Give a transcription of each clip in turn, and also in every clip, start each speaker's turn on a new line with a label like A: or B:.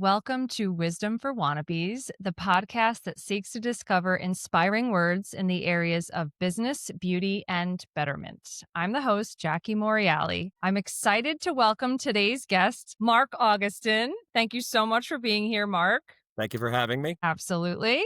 A: Welcome to Wisdom for Wannabes, the podcast that seeks to discover inspiring words in the areas of business, beauty, and betterment. I'm the host, Jackie Morreale. I'm excited to welcome today's guest, Mark Augustyn. Thank you so much for being here, Mark.
B: Thank you for having me.
A: Absolutely.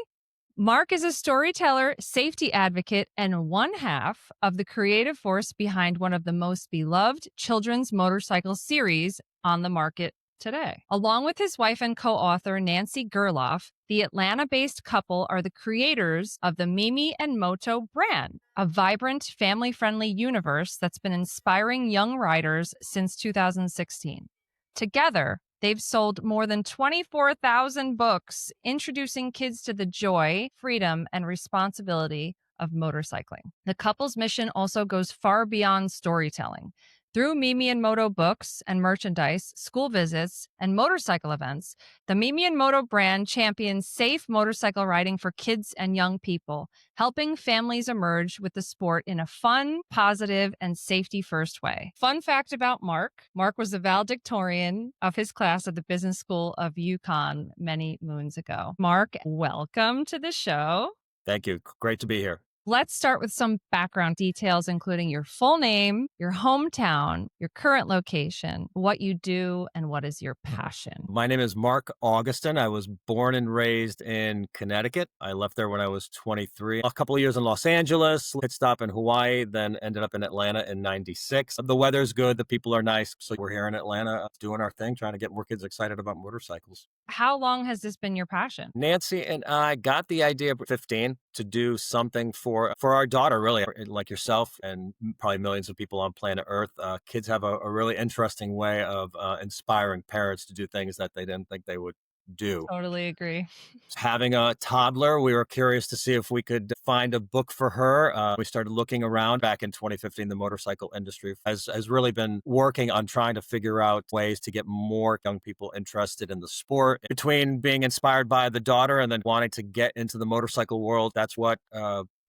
A: Mark is a storyteller, safety advocate, and one half of the creative force behind one of the most beloved children's motorcycle series on the market today. Along with his wife and co-author Nancy Gerloff, the Atlanta-based couple are the creators of the Mimi and Moto brand, a vibrant, family-friendly universe that's been inspiring young riders since 2016. Together, they've sold more than 24,000 books, introducing kids to the joy, freedom, and responsibility of motorcycling. The couple's mission also goes far beyond storytelling. Through Mimi and Moto books and merchandise, school visits, and motorcycle events, the Mimi and Moto brand champions safe motorcycle riding for kids and young people, helping families emerge with the sport in a fun, positive, and safety-first way. Fun fact about Mark: Mark was the valedictorian of his class at the Business School of UConn many moons ago. Mark, welcome to the show.
B: Thank you. Great to be here.
A: Let's start with some background details, including your full name, your hometown, your current location, what you do, and what is your passion.
B: My name is Mark Augustyn. I was born and raised in Connecticut. I left there when I was 23. A couple of years in Los Angeles, pit stop in Hawaii, then ended up in Atlanta in 96. The weather's good. The people are nice. So we're here in Atlanta doing our thing, trying to get more kids excited about motorcycles.
A: How long has this been your passion?
B: Nancy and I got the idea at 15 to do something for our daughter, really, like yourself and probably millions of people on planet Earth. Kids have a really interesting way of inspiring parents to do things that they didn't think they would do.
A: Totally agree.
B: Having a toddler, we were curious to see if we could find a book for her. We started looking around back in 2015. The motorcycle industry has really been working on trying to figure out ways to get more young people interested in the sport. Between being inspired by the daughter and then wanting to get into the motorcycle world, that's what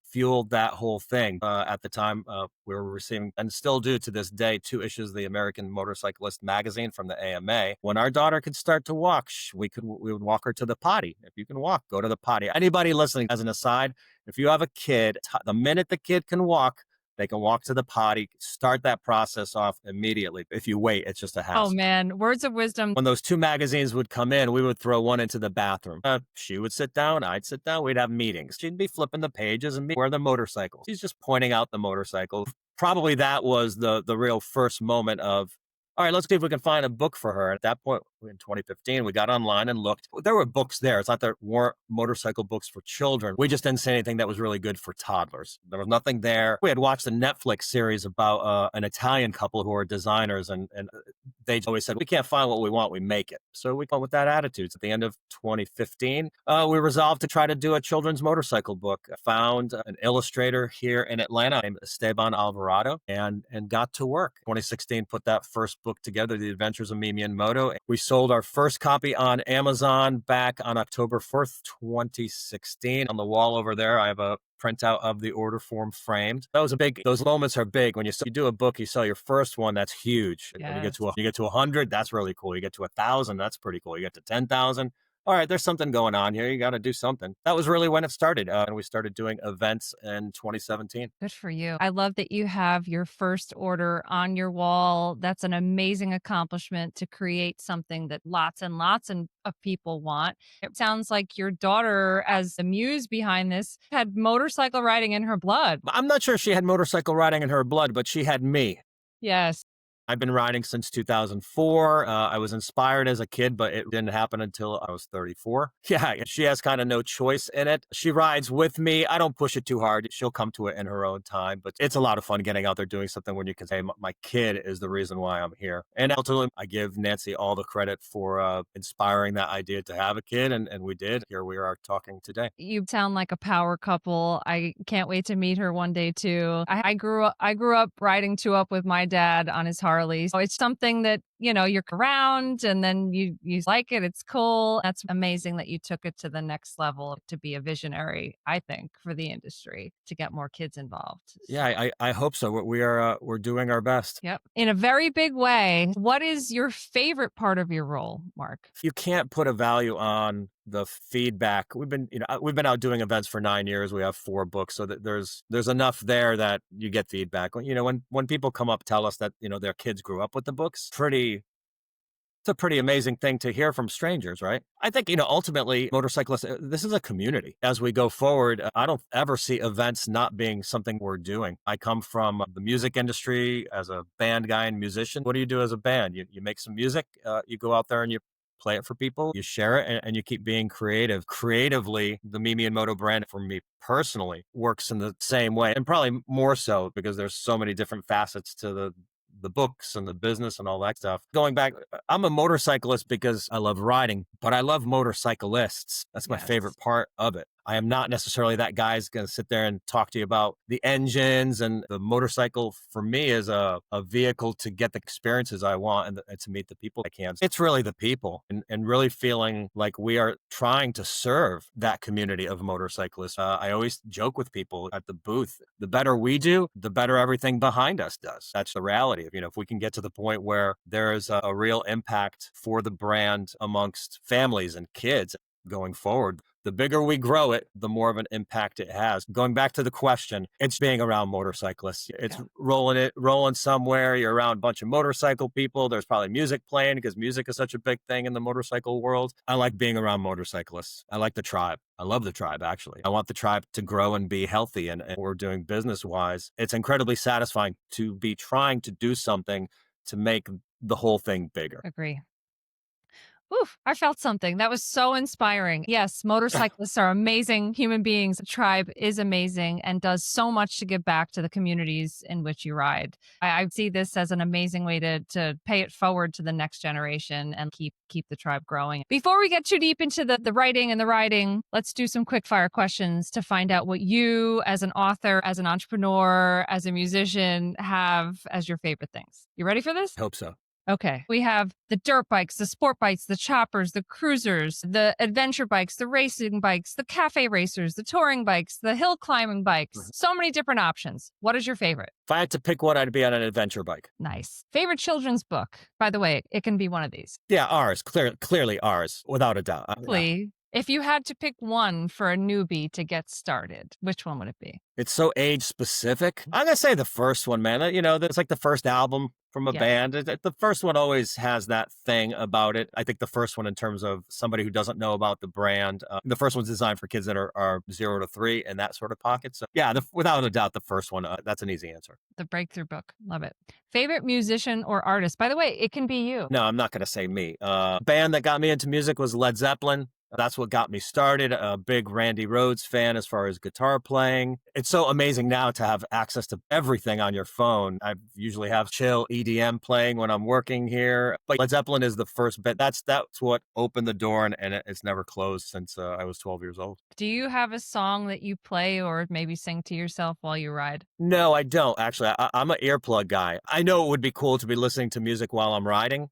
B: fueled that whole thing. At the time, we were receiving, and still do to this day, 2 issues of the American Motorcyclist magazine from the AMA. When our daughter could start to walk, we would walk her to the potty. If you can walk, go to the potty. Anybody listening, as an aside, if you have a kid, the minute the kid can walk, they can walk to the potty. Start that process off immediately. If you wait, it's just a hassle.
A: Oh, man. Words of wisdom.
B: When those 2 magazines would come in, we would throw one into the bathroom. She would sit down. I'd sit down. We'd have meetings. She'd be flipping the pages and where the motorcycles. She's just pointing out the motorcycle. Probably that was the real first moment of, all right, let's see if we can find a book for her. At that point, in 2015, we got online and looked. There were books there. It's not there weren't motorcycle books for children. We just didn't see anything that was really good for toddlers. There was nothing there. We had watched a Netflix series about an Italian couple who are designers, and they always said, we can't find what we want, we make it. So we went with that attitude. At the end of 2015, we resolved to try to do a children's motorcycle book. I found an illustrator here in Atlanta named Esteban Alvarado and got to work. 2016, put that first book together, The Adventures of Mimi and Moto. We sold our first copy on Amazon back on October 4th, 2016. On the wall over there, I have a printout of the order form framed. That was those moments are big. When you do a book, you sell your first one, that's huge.
A: Yes.
B: When you get to 100, that's really cool. You get to 1,000, that's pretty cool. You get to 10,000. All right, there's something going on here. You got to do something. That was really when it started. And we started doing events in 2017.
A: Good for you. I love that you have your first order on your wall. That's an amazing accomplishment to create something that lots and lots of people want. It sounds like your daughter, as the muse behind this, had motorcycle riding in her blood.
B: I'm not sure she had motorcycle riding in her blood, but she had me.
A: Yes.
B: I've been riding since 2004. I was inspired as a kid, but it didn't happen until I was 34. Yeah, she has kind of no choice in it. She rides with me. I don't push it too hard. She'll come to it in her own time, but it's a lot of fun getting out there doing something when you can say, my kid is the reason why I'm here. And ultimately, I give Nancy all the credit for inspiring that idea to have a kid, and we did. Here we are talking today.
A: You sound like a power couple. I can't wait to meet her one day too. I grew up riding 2-up with my dad on his Harley. So it's something that you're around and then you like it. It's cool. That's amazing that you took it to the next level to be a visionary, I think, for the industry to get more kids involved.
B: Yeah, I hope so. We're doing our best.
A: Yep. In a very big way. What is your favorite part of your role, Mark?
B: You can't put a value on the feedback. We've been out doing events for 9 years. We have 4 books, so that there's enough there that you get feedback. When people come up tell us that their kids grew up with the books, it's a pretty amazing thing to hear from strangers, right? I think, ultimately, motorcyclists, this is a community. As we go forward, I don't ever see events not being something we're doing. I come from the music industry as a band guy and musician. What do you do as a band? You make some music, you go out there and you play it for people, you share it, and you keep being creative. Creatively, the Mimi and Moto brand, for me personally, works in the same way, and probably more so because there's so many different facets to the books and the business and all that stuff. Going back, I'm a motorcyclist because I love riding, but I love motorcyclists. That's my
A: Yes.
B: favorite part of it. I am not necessarily that guy who's going to sit there and talk to you about the engines, and the motorcycle for me is a vehicle to get the experiences I want, and to meet the people I can. It's really the people, and really feeling like we are trying to serve that community of motorcyclists. I always joke with people at the booth, the better we do, the better everything behind us does. That's the reality of, if we can get to the point where there is a real impact for the brand amongst families and kids going forward, the bigger we grow it, the more of an impact it has. Going back to the question, it's being around motorcyclists. It's
A: Yeah.
B: rolling somewhere. You're around a bunch of motorcycle people. There's probably music playing because music is such a big thing in the motorcycle world. I like being around motorcyclists. I like the tribe. I love the tribe, actually. I want the tribe to grow and be healthy, and we're doing business wise. It's incredibly satisfying to be trying to do something to make the whole thing bigger.
A: Agree. Oof, I felt something. That was so inspiring. Yes, motorcyclists are amazing human beings. The tribe is amazing and does so much to give back to the communities in which you ride. I see this as an amazing way to pay it forward to the next generation and keep the tribe growing. Before we get too deep into the writing and the riding, let's do some quick fire questions to find out what you, as an author, as an entrepreneur, as a musician, have as your favorite things. You ready for this?
B: Hope so.
A: Okay. We have the dirt bikes, the sport bikes, the choppers, the cruisers, the adventure bikes, the racing bikes, the cafe racers, the touring bikes, the hill climbing bikes. So many different options. What is your favorite?
B: If I had to pick one, I'd be on an adventure bike.
A: Nice. Favorite children's book? By the way, it can be one of these.
B: Yeah, ours. Clearly ours, without a doubt.
A: Please. If you had to pick one for a newbie to get started, which one would it be?
B: It's so age specific. I'm gonna say the first one, man. That's like the first album from a
A: Yes.
B: band. The first one always has that thing about it. I think the first one, in terms of somebody who doesn't know about the brand, the first one's designed for kids that are 0 to 3 in that sort of pocket. So yeah, without a doubt, the first one. That's an easy answer.
A: The breakthrough book. Love it. Favorite musician or artist? By the way, it can be you.
B: No, I'm not gonna say me. Band that got me into music was Led Zeppelin. That's what got me started. A big Randy Rhoads fan as far as guitar playing. It's so amazing now to have access to everything on your phone. I usually have chill EDM playing when I'm working here. But Led Zeppelin is the first bit. That's what opened the door, and it's never closed since I was 12 years old.
A: Do you have a song that you play or maybe sing to yourself while you ride?
B: No, I don't, actually. I'm an earplug guy. I know it would be cool to be listening to music while I'm riding.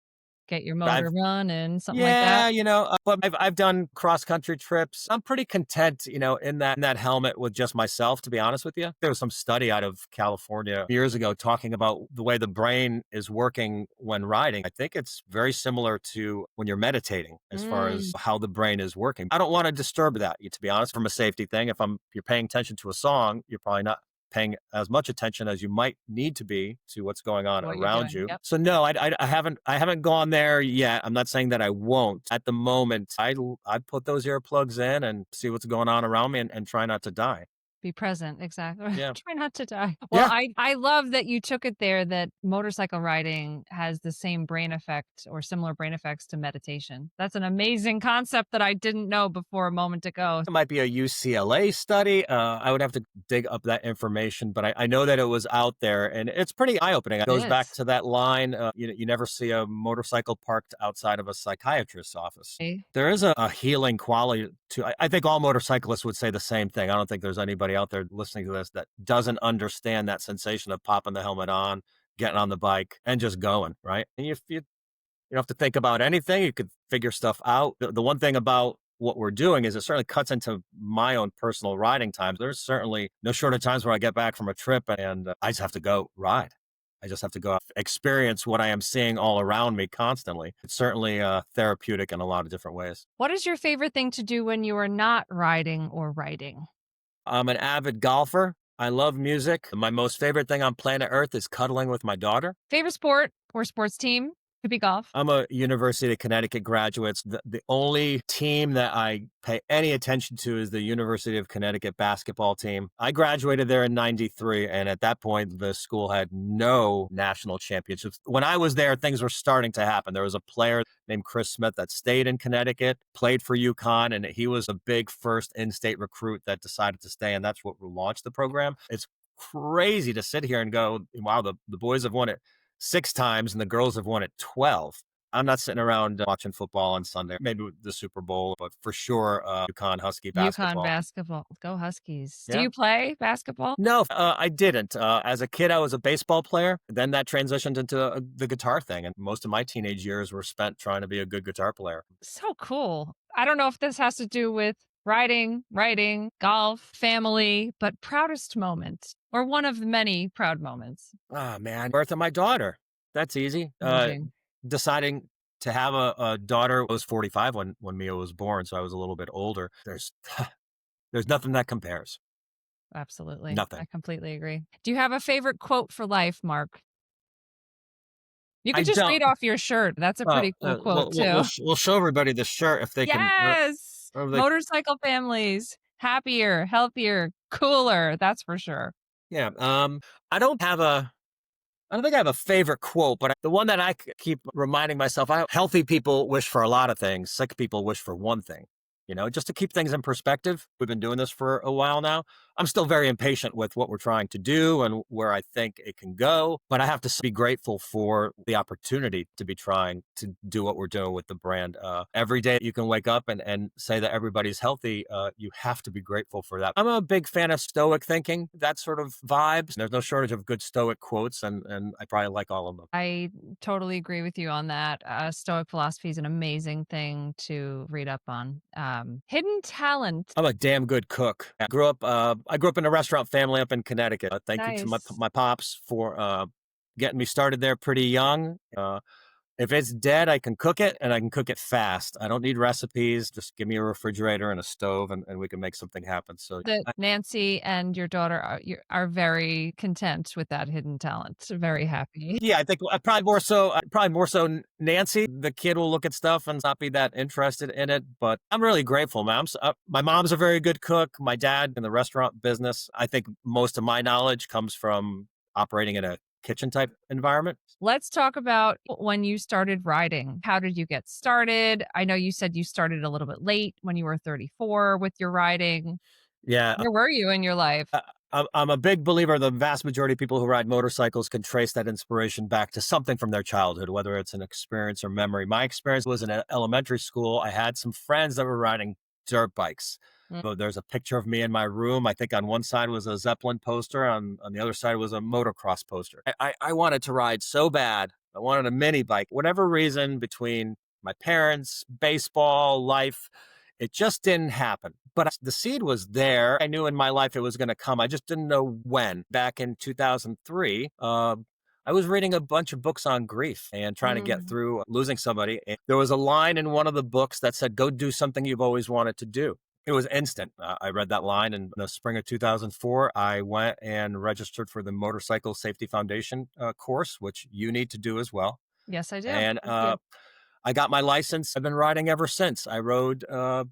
A: Get your
B: I've
A: motor running, something like
B: Yeah,
A: that?
B: but I've done cross country trips. I'm pretty content, in that helmet with just myself, to be honest with you. There was some study out of California years ago talking about the way the brain is working when riding. I think it's very similar to when you're meditating as far as
A: Mm.
B: how the brain is working. I don't want to disturb that, to be honest, from a safety thing. If you're paying attention to a song, you're probably not paying as much attention as you might need to be to what's going on
A: What you're
B: around
A: doing,
B: you.
A: yep.
B: So no, I haven't gone there yet. I'm not saying that I won't. At the moment, I put those earplugs in and see what's going on around me, and try not to die.
A: Be present, exactly.
B: Yeah.
A: Try not to die. Well,
B: Yeah.
A: I love that you took it there that motorcycle riding has the same brain effect or similar brain effects to meditation. That's an amazing concept that I didn't know before a moment ago.
B: It might be a UCLA study. I would have to dig up that information, but I know that it was out there, and it's pretty eye-opening. It goes back
A: is.
B: to that line, you never see a motorcycle parked outside of a psychiatrist's office.
A: Okay.
B: There is a healing quality to. I think all motorcyclists would say the same thing. I don't think there's anybody out there listening to this that doesn't understand that sensation of popping the helmet on, getting on the bike, and just going, right? And you You don't have to think about anything. You could figure stuff out. The one thing about what we're doing is it certainly cuts into my own personal riding times. There's certainly no short of times where I get back from a trip and I just have to go ride. I just have to go experience what I am seeing all around me constantly. It's certainly therapeutic in a lot of different ways.
A: What is your favorite thing to do when you are not riding or writing?
B: I'm an avid golfer. I love music. My most favorite thing on planet Earth is cuddling with my daughter.
A: Favorite sport or sports team? Could be golf.
B: I'm a University of Connecticut graduate. The only team that I pay any attention to is the University of Connecticut basketball team. I graduated there in 93, and at that point, the school had no national championships. When I was there, things were starting to happen. There was a player named Chris Smith that stayed in Connecticut, played for UConn, and he was a big first in-state recruit that decided to stay, and that's what launched the program. It's crazy to sit here and go, wow, the boys have won it 6 times and the girls have won it 12. I'm not sitting around watching football on Sunday, maybe the Super Bowl, but for sure, UConn Husky
A: UConn
B: basketball.
A: basketball. Go Huskies. Do
B: Yeah.
A: you play basketball?
B: No, I didn't. As a kid, I was a baseball player. Then that transitioned into the guitar thing. And most of my teenage years were spent trying to be a good guitar player.
A: So cool. I don't know if this has to do with riding, writing, golf, family, but proudest moment or one of the many proud moments.
B: Oh, man. Birth of my daughter. That's easy.
A: Amazing.
B: Deciding to have a daughter. I was 45 when Mia was born, so I was a little bit older. There's nothing that compares.
A: Absolutely. I
B: Nothing.
A: completely agree. Do you have a favorite quote for life, Mark? You
B: I
A: could just
B: don't.
A: read off your shirt. That's a pretty cool quote, too.
B: We'll show everybody the shirt if they can,
A: Yes.
B: or they,
A: Motorcycle families, happier, healthier, cooler. That's for sure.
B: yeah. I don't have a I don't think I have a favorite quote, but the one that keep reminding myself, healthy people wish for a lot of things. Sick people wish for one thing. Just to keep things in perspective. We've been doing this for a while now. I'm still very impatient with what we're trying to do and where I think it can go. But I have to be grateful for the opportunity to be trying to do what we're doing with the brand. Every day you can wake up and say that everybody's healthy. You have to be grateful for that. I'm a big fan of stoic thinking, that sort of vibes. There's no shortage of good stoic quotes, and I probably like all of them.
A: I totally agree with you on that. Stoic philosophy is an amazing thing to read up on. Hidden talent.
B: I'm a damn good cook. I grew up in a restaurant family up in Connecticut. Thank you to my
A: Nice.
B: my pops for getting me started there pretty young. If it's dead, I can cook it and I can cook it fast. I don't need recipes. Just give me a refrigerator and a stove and we can make something happen. So
A: That Nancy and your daughter are very content with that hidden talent. Very happy.
B: yeah, I think probably more so Nancy. The kid will look at stuff and not be that interested in it, but I'm really grateful, man. My mom's a very good cook. My dad in the restaurant business. I think most of my knowledge comes from operating in a kitchen type environment.
A: Let's talk about when you started riding. How did you get started? I know you said you started a little bit late when you were 34 with your riding.
B: Yeah,
A: Where were you in your life?
B: I'm a big believer the vast majority of people who ride motorcycles can trace that inspiration back to something from their childhood, whether it's an experience or memory. My experience was in elementary school. I had some friends that were riding dirt bikes.
A: Mm.
B: So there's a picture of me in my room. I think on one side was a Zeppelin poster, on the other side was a motocross poster. I wanted to ride so bad. I wanted a mini bike. Whatever reason, between my parents, baseball, life, it just didn't happen. But the seed was there. I knew in my life it was going to come. I just didn't know when. Back in 2003, I was reading a bunch of books on grief and trying to get
A: Mm.
B: through losing somebody. And there was a line in one of the books that said, go do something you've always wanted to do. It was instant. I read that line in the spring of 2004. I went and registered for the Motorcycle Safety Foundation course, which you need to do as well.
A: Yes, I do.
B: And
A: Thank you.
B: I got my license. I've been riding ever since. I rode. I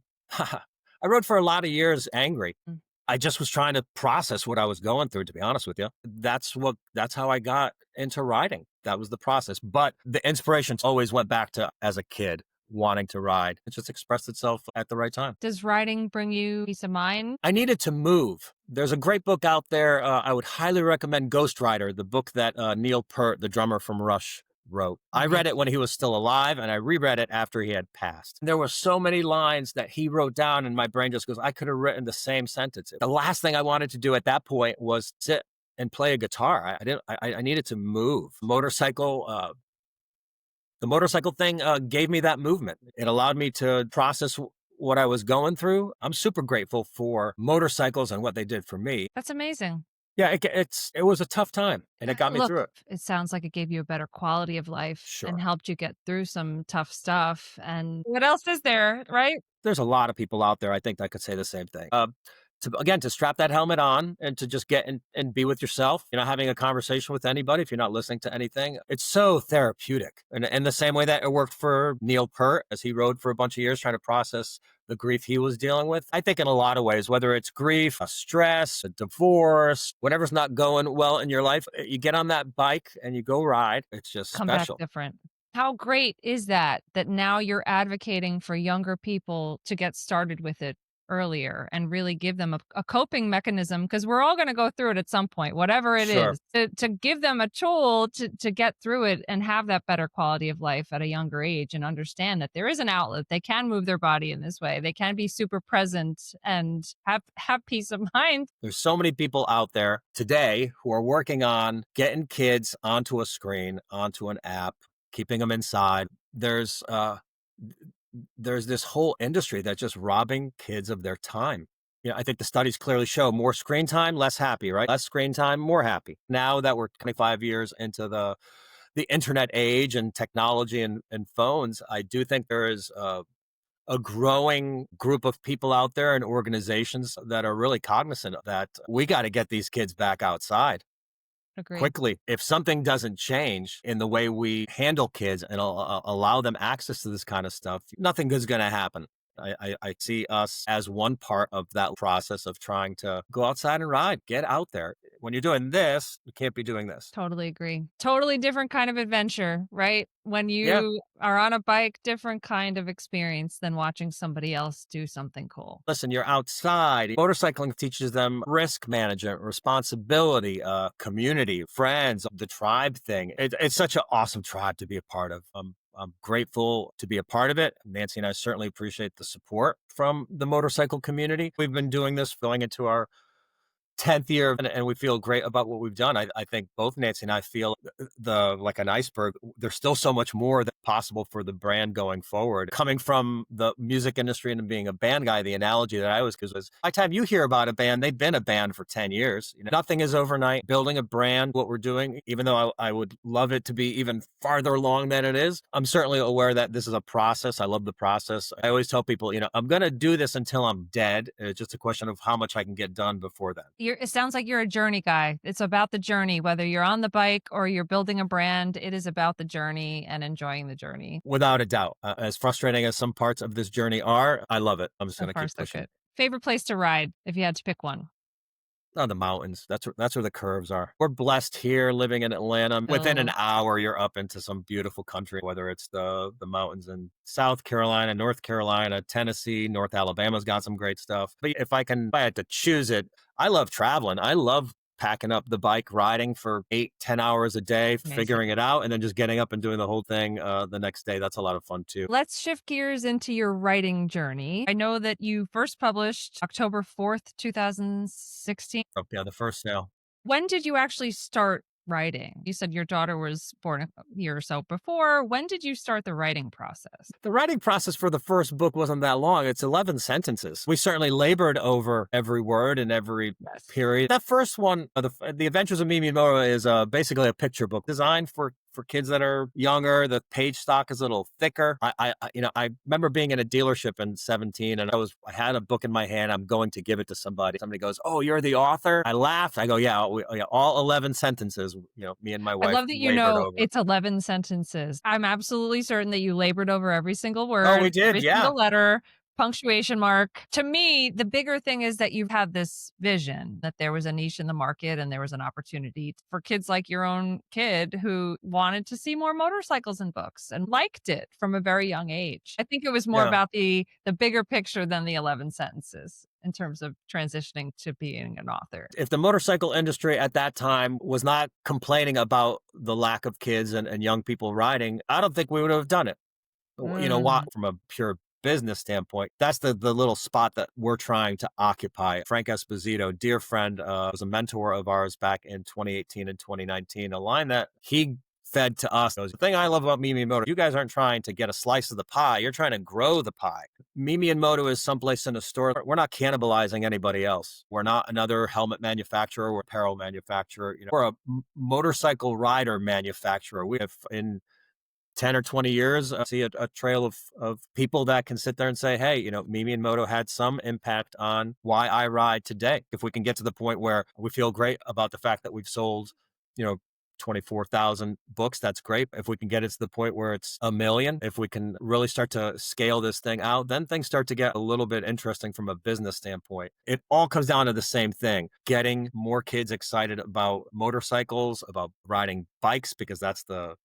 B: rode for a lot of years angry.
A: Mm.
B: I just was trying to process what I was going through, to be honest with you. That's how I got into riding. That was the process. But the inspirations always went back to as a kid wanting to ride. It just expressed itself at the right time.
A: Does riding bring you peace of mind?
B: I needed to move. There's a great book out there. I would highly recommend Ghost Rider, the book that Neil Peart, the drummer from Rush, wrote. I read it when he was still alive, and I reread it after he had passed. There were so many lines that he wrote down, and my brain just goes, I could have written the same sentence. The last thing I wanted to do at that point was sit and play a guitar. I needed to move. Motorcycle The motorcycle thing gave me that movement. It allowed me to process what I was going through. I'm super grateful for motorcycles and what they did for me.
A: That's amazing.
B: Yeah, it was a tough time, and it got me through
A: Look,
B: it.
A: it sounds like it gave you a better quality of life and
B: Sure.
A: helped you get through some tough stuff. And what else is there, right?
B: There's a lot of people out there, I think, that could say the same thing. To again, to strap that helmet on and to just get in and be with yourself, having a conversation with anybody if you're not listening to anything. It's so therapeutic. And in the same way that it worked for Neil Peart as he rode for a bunch of years trying to process the grief he was dealing with. I think in a lot of ways, whether it's grief, a stress, a divorce, whatever's not going well in your life, you get on that bike and you go ride. It's just
A: Come back
B: special.
A: different. How great is that, that now you're advocating for younger people to get started with it earlier and really give them a coping mechanism? Because we're all going to go through it at some point, whatever it
B: Sure.
A: is, to give them a tool to get through it and have that better quality of life at a younger age and understand that there is an outlet. They can move their body in this way. They can be super present and have peace of mind.
B: There's so many people out there today who are working on getting kids onto a screen, onto an app, keeping them inside. There's this whole industry that's just robbing kids of their time. I think the studies clearly show more screen time, less happy, right? Less screen time, more happy. Now that we're 25 years into the internet age and technology and phones, I do think there is a growing group of people out there and organizations that are really cognizant that we got to get these kids back outside
A: Agree.
B: quickly. If something doesn't change in the way we handle kids and allow them access to this kind of stuff, nothing good's going to happen. I see us as one part of that process of trying to go outside and ride, get out there. When you're doing this, you can't be doing this.
A: Totally agree. Totally different kind of adventure, right? When
B: Yeah.
A: you are on a bike, different kind of experience than watching somebody else do something cool.
B: Listen, you're outside. Motorcycling teaches them risk management, responsibility, community, friends, the tribe thing. It's such an awesome tribe to be a part of. I'm grateful to be a part of it. Nancy and I certainly appreciate the support from the motorcycle community. We've been doing this going into our 10th year and we feel great about what we've done. I think both Nancy and I feel like an iceberg. There's still so much more that's possible for the brand going forward. Coming from the music industry and being a band guy, the analogy that I always give was by the time you hear about a band, they've been a band for 10 years. Nothing is overnight. Building a brand, what we're doing, even though I would love it to be even farther along than it is, I'm certainly aware that this is a process. I love the process. I always tell people, I'm going to do this until I'm dead. It's just a question of how much I can get done before then.
A: It sounds like you're a journey guy. It's about the journey, whether you're on the bike or you're building a brand, it is about the journey and enjoying the journey.
B: Without a doubt. As frustrating as some parts of this journey are, I love it. I'm just
A: So
B: going to
A: far,
B: keep
A: so
B: pushing.
A: good. Favorite place to ride if you had to pick one?
B: Oh, the mountains. That's where the curves are. We're blessed here living in Atlanta. Within an
A: Oh,
B: hour, you're up into some beautiful country, whether it's the mountains in South Carolina, North Carolina, Tennessee, North Alabama's got some great stuff. But if I had to choose it, I love traveling. I love packing up the bike, riding for 8-10 hours a day,
A: amazing.
B: figuring it out, and then just getting up and doing the whole thing the next day. That's a lot of fun too.
A: Let's shift gears into your writing journey. I know that you first published October 4th, 2016.
B: Oh, yeah, the first sale.
A: When did you actually start writing? You said your daughter was born a year or so before. When did you start the writing process?
B: The writing process for the first book wasn't that long. It's 11 sentences. We certainly labored over every word and every
A: Yes.
B: period. That first one, the Adventures of Mimi Moto, is basically a picture book designed for kids that are younger. The page stock is a little thicker. I remember being in a dealership in 17 and I had a book in my hand. I'm going to give it to somebody. Somebody goes, "Oh, you're the author?" I laughed. I go, "Yeah, yeah, all 11 sentences, me and my
A: I
B: wife
A: love that you
B: labored
A: know
B: over."
A: it's 11 sentences. I'm absolutely certain that you labored over every single
B: Oh, we
A: word,
B: did.
A: every
B: Yeah.
A: single letter, punctuation mark. To me, the bigger thing is that you've had this vision that there was a niche in the market and there was an opportunity for kids like your own kid who wanted to see more motorcycles in books and liked it from a very young age. I think it was more
B: Yeah.
A: about the bigger picture than the 11 sentences in terms of transitioning to being an author.
B: If the motorcycle industry at that time was not complaining about the lack of kids and young people riding, I don't think we would have done it.
A: Mm,
B: From a pure business standpoint, that's the little spot that we're trying to occupy. Frank Esposito, dear friend, was a mentor of ours back in 2018 and 2019. A line that he fed to us. The thing I love about Mimi Moto, you guys aren't trying to get a slice of the pie. You're trying to grow the pie. Mimi and Moto is someplace in a store. We're not cannibalizing anybody else. We're not another helmet manufacturer or apparel manufacturer. We're a motorcycle rider manufacturer. We have in 10 or 20 years, see a trail of people that can sit there and say, hey, Mimi and Moto had some impact on why I ride today. If we can get to the point where we feel great about the fact that we've sold, you know, 24,000 books, that's great. If we can get it to the point where it's a million, if we can really start to scale this thing out, then things start to get a little bit interesting from a business standpoint. It all comes down to the same thing, getting more kids excited about motorcycles, about riding bikes, because that's the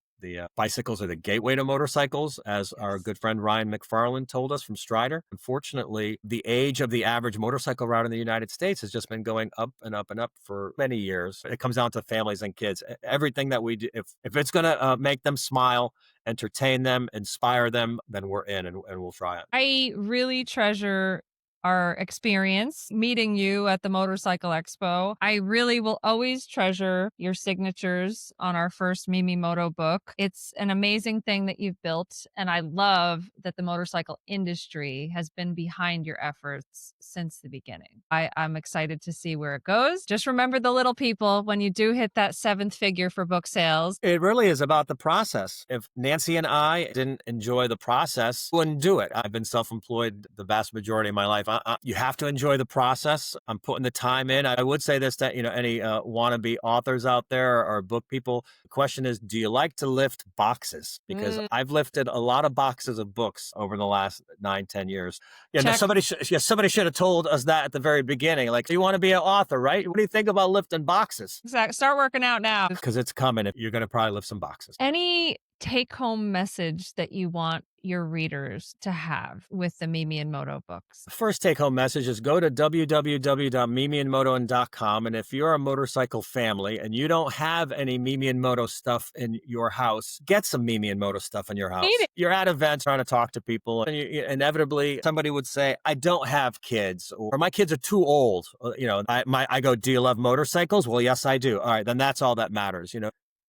B: bicycles are the gateway to motorcycles, as our good friend Ryan McFarland told us from Strider. Unfortunately, the age of the average motorcycle rider in the United States has just been going up and up and up for many years. It comes down to families and kids. Everything that we do, if it's going to make them smile, entertain them, inspire them, then we're in and we'll try it.
A: I really treasure our experience meeting you at the Motorcycle Expo. I really will always treasure your signatures on our first Mimi Moto book. It's an amazing thing that you've built, and I love that the motorcycle industry has been behind your efforts since the beginning. I'm excited to see where it goes. Just remember the little people when you do hit that seventh figure for book sales.
B: It really is about the process. If Nancy and I didn't enjoy the process, we wouldn't do it. I've been self-employed the vast majority of my life. You have to enjoy the process. I'm putting the time in. I would say this, that, any wannabe authors out there or book people, the question is, do you like to lift boxes? Because I've lifted a lot of boxes of books over the last 9, 10 years.
A: Check.
B: Somebody should have told us that at the very beginning. Like, you want to be an author, right? What do you think about lifting boxes?
A: Exactly. Start working out now.
B: Because it's coming. You're going to probably lift some boxes.
A: Any take-home message that you want your readers to have with the Mimi and Moto books?
B: The first take-home message is go to www.mimiandmoto.com, and if you're a motorcycle family and you don't have any Mimi and Moto stuff in your house, get some Mimi and Moto stuff in your house. You're at events trying to talk to people, and inevitably somebody would say, I don't have kids, or my kids are too old. I go, do you love motorcycles? Well, yes, I do. All right, then that's all that matters,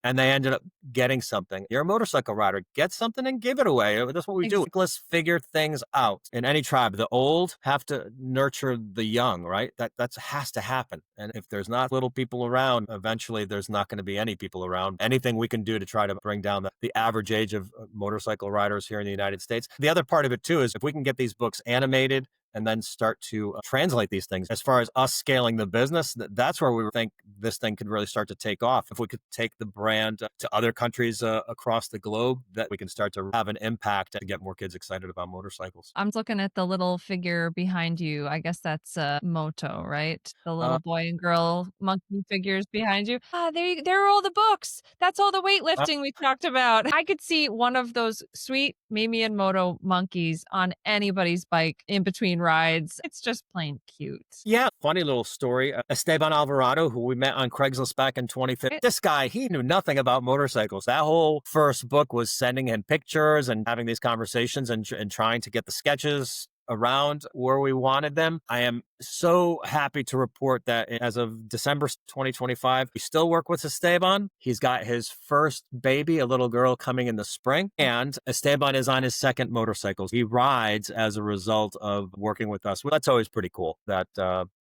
B: and they ended up getting something. You're a motorcycle rider. Get something and give it away. That's what we do. Let's figure things out. In any tribe, the old have to nurture the young, right? That has to happen. And if there's not little people around, eventually there's not going to be any people around. Anything we can do to try to bring down the average age of motorcycle riders here in the United States. The other part of it, too, is if we can get these books animated and then start to translate these things. As far as us scaling the business, that's where we think this thing could really start to take off. If we could take the brand to other countries across the globe, that we can start to have an impact and get more kids excited about motorcycles.
A: I'm looking at the little figure behind you. I guess that's Moto, right? The little boy and girl monkey figures behind you. There are all the books. That's all the weightlifting we talked about. I could see one of those sweet Mimi and Moto monkeys on anybody's bike in between rides. It's just plain cute.
B: Yeah, funny little story. Esteban Alvarado, who we met on Craigslist back in 2015. This guy, he knew nothing about motorcycles. That whole first book was sending him pictures and having these conversations and trying to get the sketches around where we wanted them. I am so happy to report that as of December 2025, we still work with Esteban. He's got his first baby, a little girl, coming in the spring, and Esteban is on his second motorcycle. He rides as a result of working with us. That's always pretty cool. That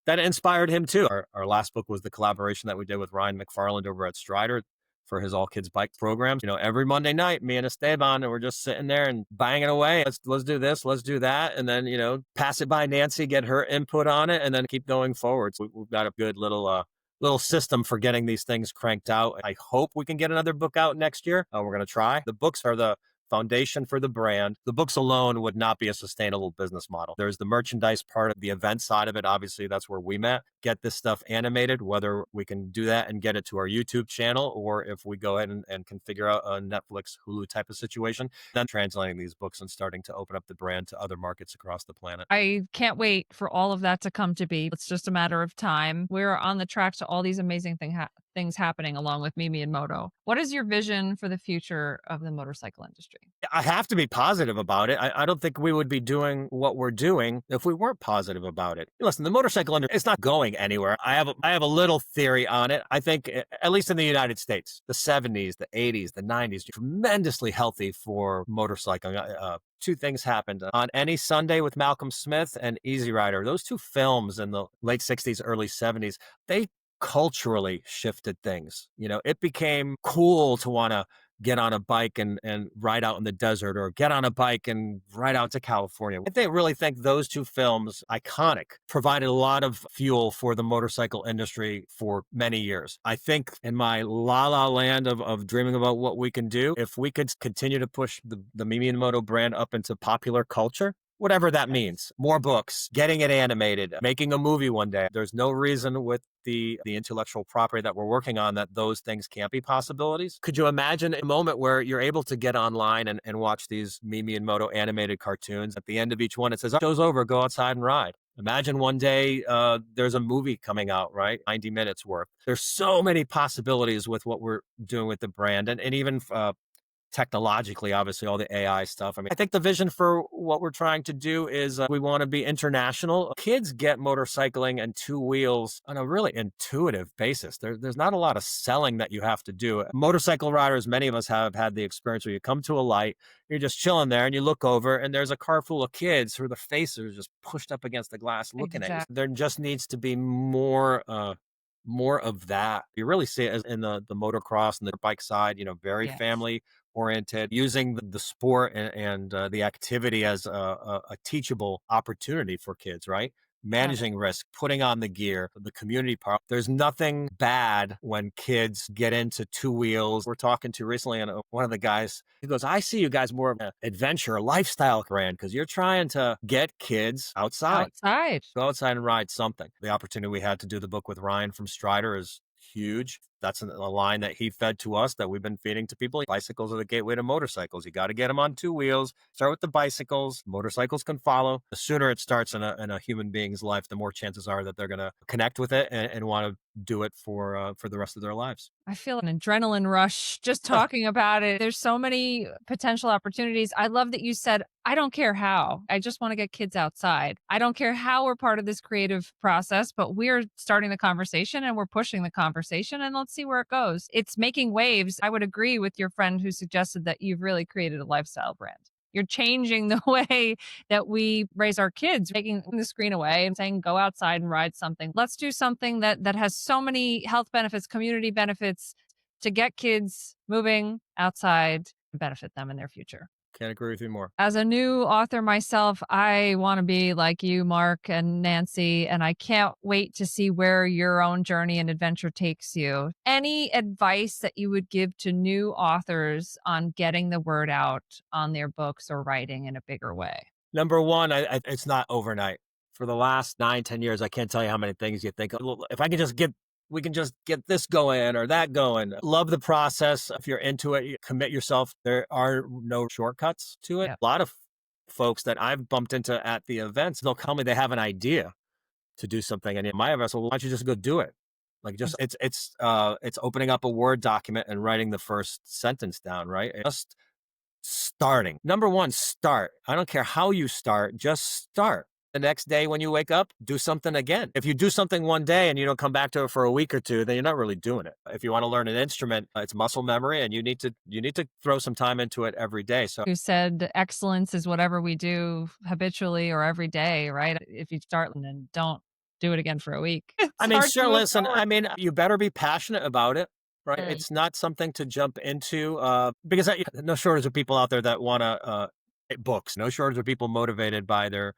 B: inspired him too. Our last book was the collaboration that we did with Ryan McFarland over at Strider for his all kids bike programs. Every Monday night, me and Esteban, and we're just sitting there and banging away. Let's do this, let's do that. And then, pass it by Nancy, get her input on it, and then keep going forward. So we've got a good little system for getting these things cranked out. I hope we can get another book out next year. We're going to try. The books are the foundation for the brand. The books alone would not be a sustainable business model. There's the merchandise part of the event side of it. Obviously, that's where we met. Get this stuff animated, whether we can do that and get it to our YouTube channel, or if we go ahead and can figure out a Netflix, Hulu type of situation, then translating these books and starting to open up the brand to other markets across the planet.
A: I can't wait for all of that to come to be. It's just a matter of time. We're on the track to all these amazing things happening along with Mimi and Moto. What is your vision for the future of the motorcycle industry?
B: I have to be positive about it. I don't think we would be doing what we're doing if we weren't positive about it. Listen, the motorcycle industry, it's not going anywhere. I have a little theory on it. I think, at least in the United States, the 70s, the 80s, the 90s, tremendously healthy for motorcycling. Two things happened on Any Sunday with Malcolm Smith and Easy Rider. Those two films in the late 60s, early 70s, they culturally shifted things. It became cool to want to get on a bike and ride out in the desert, or get on a bike and ride out to California. Really think those two films, iconic, provided a lot of fuel for the motorcycle industry for many years. I think in my la la land of dreaming about what we can do, if we could continue to push the Mimi and Moto brand up into popular culture, whatever that means, more books, getting it animated, making a movie one day. There's no reason with the intellectual property that we're working on that those things can't be possibilities. Could you imagine a moment where you're able to get online and watch these Mimi and Moto animated cartoons? At the end of each one, it says, show's over, go outside and ride. Imagine one day there's a movie coming out, right? 90 minutes worth. There's so many possibilities with what we're doing with the brand, and even technologically, obviously, all the AI stuff. I think the vision for what we're trying to do is we want to be international. Kids get motorcycling and two wheels on a really intuitive basis. There's not a lot of selling that you have to do. Motorcycle riders, many of us have had the experience where you come to a light, you're just chilling there and you look over and there's a car full of kids who their faces are just pushed up against the glass looking at you.
A: Exactly.
B: There just needs to be more of that. You really see it as in the motocross and the bike side, very
A: Yes.
B: family oriented, using the sport and the activity as a teachable opportunity for kids, right? Managing risk, putting on the gear, the community part. There's nothing bad when kids get into two wheels. We're talking to recently, and one of the guys, he goes, I see you guys more of an adventure, lifestyle brand, because you're trying to get kids outside.
A: Outside.
B: Go outside and ride something. The opportunity we had to do the book with Ryan from Strider is huge. That's a line that he fed to us that we've been feeding to people. Bicycles are the gateway to motorcycles. You got to get them on two wheels. Start with the bicycles. Motorcycles can follow. The sooner it starts in a human being's life, the more chances are that they're going to connect with it and want to do it for the rest of their lives.
A: I feel an adrenaline rush just talking about it. There's so many potential opportunities. I love that you said, I don't care how. I just want to get kids outside. I don't care how we're part of this creative process, but we're starting the conversation and we're pushing the conversation, and let's see where it goes. It's making waves. I would agree with your friend who suggested that you've really created a lifestyle brand. You're changing the way that we raise our kids, taking the screen away and saying, go outside and ride something. Let's do something that has so many health benefits, community benefits, to get kids moving outside and benefit them in their future.
B: Can't agree with you more.
A: As a new author myself, I want to be like you, Mark and Nancy, and I can't wait to see where your own journey and adventure takes you. Any advice that you would give to new authors on getting the word out on their books or writing in a bigger way?
B: Number one, it's not overnight. For the last 9, 10 years, I can't tell you how many things you think, "Well, if I can just we can just get this going or that going." Love the process. If you're into it, you commit yourself. There are no shortcuts to it.
A: Yeah.
B: A lot of folks that I've bumped into at the events, they'll tell me they have an idea to do something. And my advice, well, why don't you just go do it? Like, just it's opening up a Word document and writing the first sentence down, right? Just starting. Number one, start. I don't care how you start, just start. The next day when you wake up, do something again. If you do something one day and you don't come back to it for a week or two, then you're not really doing it. If you want to learn an instrument, it's muscle memory, and you need to throw some time into it every day. So
A: Who said excellence is whatever we do habitually or every day, right? If you start and then don't do it again for a week, it's hard to
B: sure,
A: move
B: listen,
A: forward.
B: you better be passionate about it, right?
A: Mm.
B: It's not something to jump into because no shortage of people out there that want to books. No shortage of people motivated by their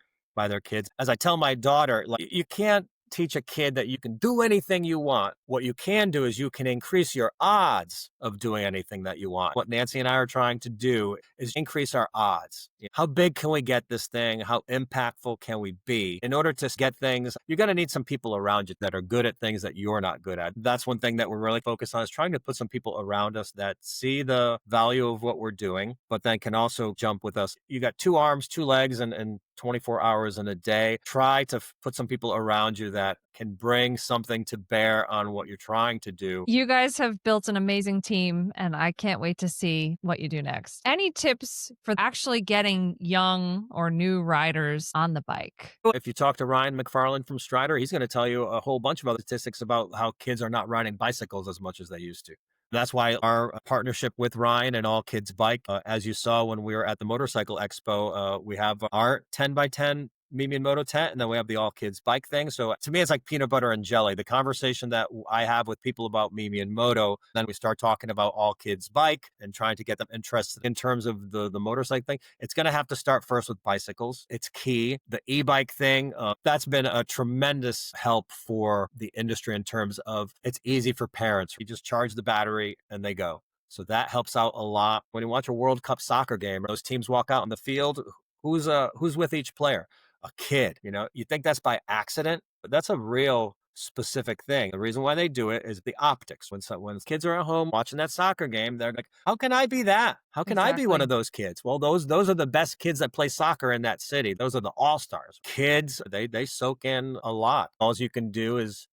B: kids. As I tell my daughter, like, you can't teach a kid that you can do anything you want. What you can do is you can increase your odds of doing anything that you want. What Nancy and I are trying to do is increase our odds. How big can we get this thing? How impactful can we be? In order to get things, you're going to need some people around you that are good at things that you're not good at. That's one thing that we're really focused on, is trying to put some people around us that see the value of what we're doing, but then can also jump with us. You got two arms, two legs, and 24 hours in a day. Try to put some people around you that can bring something to bear on what you're trying to do.
A: You guys have built an amazing team, and I can't wait to see what you do next. Any tips for actually getting young or new riders on the bike?
B: If you talk to Ryan McFarland from Strider, he's going to tell you a whole bunch of other statistics about how kids are not riding bicycles as much as they used to. That's why our partnership with Ryan and All Kids Bike, as you saw when we were at the Motorcycle Expo, we have our 10 by 10 Mimi Moto tent, and then we have the All Kids Bike thing. So to me, it's like peanut butter and jelly. The conversation that I have with people about Mimi and Moto, then we start talking about All Kids Bike and trying to get them interested in terms of the motorcycle thing. It's going to have to start first with bicycles. It's key. The e-bike thing, that's been a tremendous help for the industry in terms of it's easy for parents. You just charge the battery and they go. So that helps out a lot. When you watch a World Cup soccer game, those teams walk out in the field. Who's with each player? A kid. You think that's by accident, but that's a real specific thing. The reason why they do it is the optics. When kids are at home watching that soccer game, they're like, how can I be that? How can I be one of
A: Exactly.
B: those kids? Well, those are the best kids that play soccer in that city. Those are the all-stars. Kids, they soak in a lot. All you can do is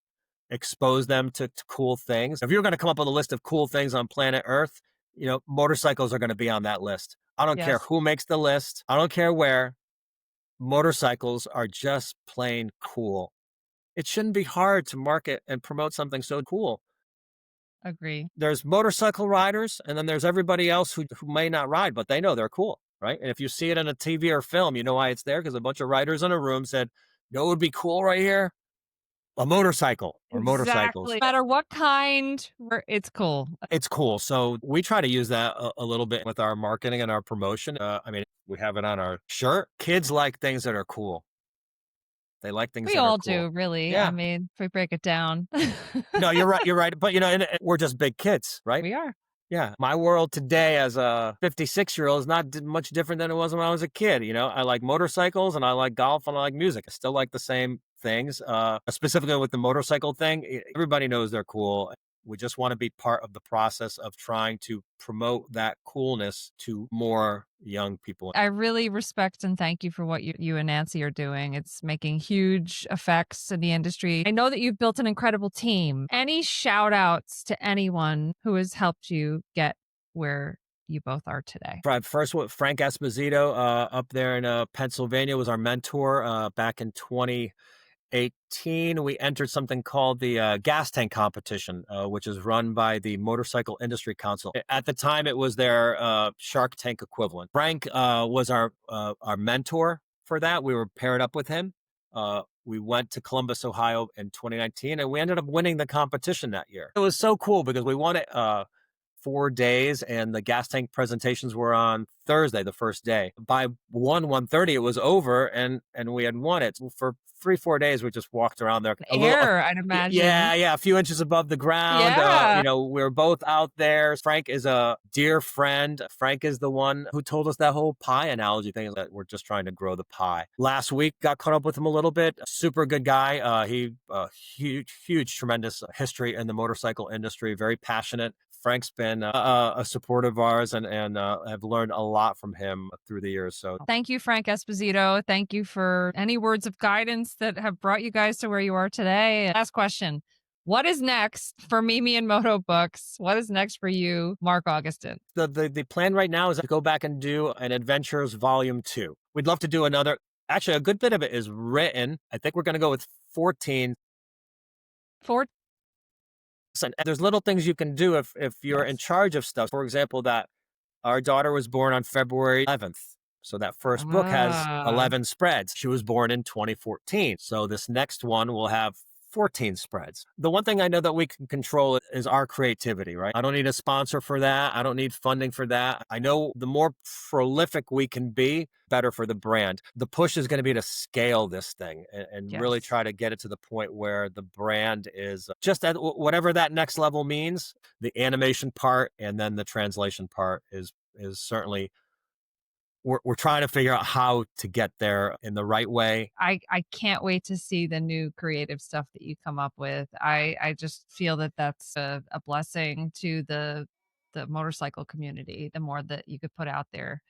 B: expose them to cool things. If you're going to come up with a list of cool things on planet Earth, motorcycles are going to be on that list. I don't care
A: Yes,
B: who makes the list. I don't care where. Motorcycles are just plain cool. It shouldn't be hard to market and promote something so cool.
A: agree.
B: There's motorcycle riders, and then there's everybody else who may not ride, but they know they're cool, right? And if you see it in a TV or film, you know why it's there because a bunch of riders in a room said, what would be cool right here? A motorcycle or motorcycles.
A: Exactly. No matter what kind, it's cool.
B: It's cool. So we try to use that a little bit with our marketing and our promotion. I mean, we have it on our shirt. Kids like things that are cool. They like things
A: We
B: that are
A: all
B: cool.
A: do, really. I
B: Yeah.
A: mean, if we break it down.
B: No, you're right. You're right. But we're just big kids, right?
A: We are.
B: Yeah. My world today as a 56-year-old is not much different than it was when I was a kid. I like motorcycles and I like golf and I like music. I still like the same things. Specifically with the motorcycle thing, everybody knows they're cool. We just want to be part of the process of trying to promote that coolness to more young people.
A: I really respect and thank you for what you and Nancy are doing. It's making huge effects in the industry. I know that you've built an incredible team. Any shout outs to anyone who has helped you get where you both are today?
B: First, Frank Esposito up there in Pennsylvania was our mentor back in 2018. We entered something called the gas tank competition, which is run by the Motorcycle Industry Council. At the time, it was their Shark Tank equivalent. Frank was our mentor for that. We were paired up with him. We went to Columbus, Ohio in 2019, and we ended up winning the competition that year. It was so cool because we won it 4 days, and the gas tank presentations were on Thursday, the first day. By 1:30, it was over, and we had won it. For 3-4 days. We just walked around there
A: Air, I'd imagine.
B: yeah, a few inches above the ground.
A: Yeah.
B: We were both out there. Frank is a dear friend. Frank is the one who told us that whole pie analogy thing, that we're just trying to grow the pie. Last week, got caught up with him a little bit. Super good guy. He huge, tremendous history in the motorcycle industry. Very passionate. Frank's been a supporter of ours, and I've learned a lot from him through the years. So
A: Thank you, Frank Esposito. Thank you for any words of guidance that have brought you guys to where you are today. Last question. What is next for Mimi and Moto Books? What is next for you, Mark Augustyn?
B: the plan right now is to go back and do an Adventures Volume 2. We'd love to do another. Actually, a good bit of it is written. I think we're going to go with 14.
A: For
B: And there's little things you can do if you're in
A: yes.
B: charge of stuff. For example, that our daughter was born on February 11th. So that first book has
A: Ah,
B: 11 spreads. She was born in 2014. So this next one will have 14 spreads. The one thing I know that we can control is our creativity, right? I don't need a sponsor for that. I don't need funding for that. I know the more prolific we can be, better for the brand. The push is going to be to scale this thing and really
A: yes.
B: try to get it to the point where the brand is just at whatever that next level means. The animation part and then the translation part is certainly we're trying to figure out how to get there in the right way.
A: I can't wait to see the new creative stuff that you come up with. I just feel that that's a blessing to the motorcycle community. The more that you could put out there,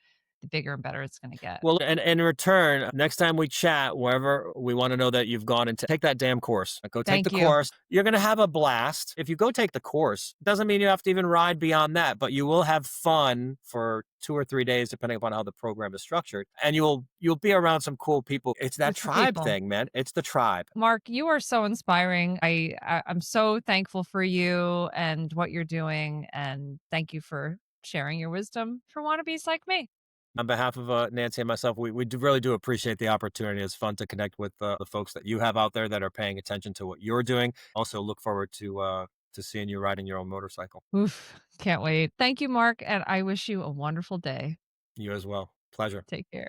A: the bigger and better it's going to get.
B: Well, and in return, next time we chat, wherever we want to know that you've gone and take that damn course. Go take the
A: Thank you.
B: course. You're going to have a blast. If you go take the course, it doesn't mean you have to even ride beyond that, but you will have fun for 2 or 3 days, depending upon how the program is structured. And you'll be around some cool people. It's that
A: Beautiful
B: tribe
A: people.
B: thing, man. It's the tribe.
A: Mark, you are so inspiring. I'm so thankful for you and what you're doing, and thank you for sharing your wisdom for wannabes like me.
B: On behalf of Nancy and myself, we really do appreciate the opportunity. It's fun to connect with the folks that you have out there that are paying attention to what you're doing. Also, look forward to seeing you riding your own motorcycle.
A: Oof, can't wait. Thank you, Mark, and I wish you a wonderful day.
B: You as well. Pleasure.
A: Take care.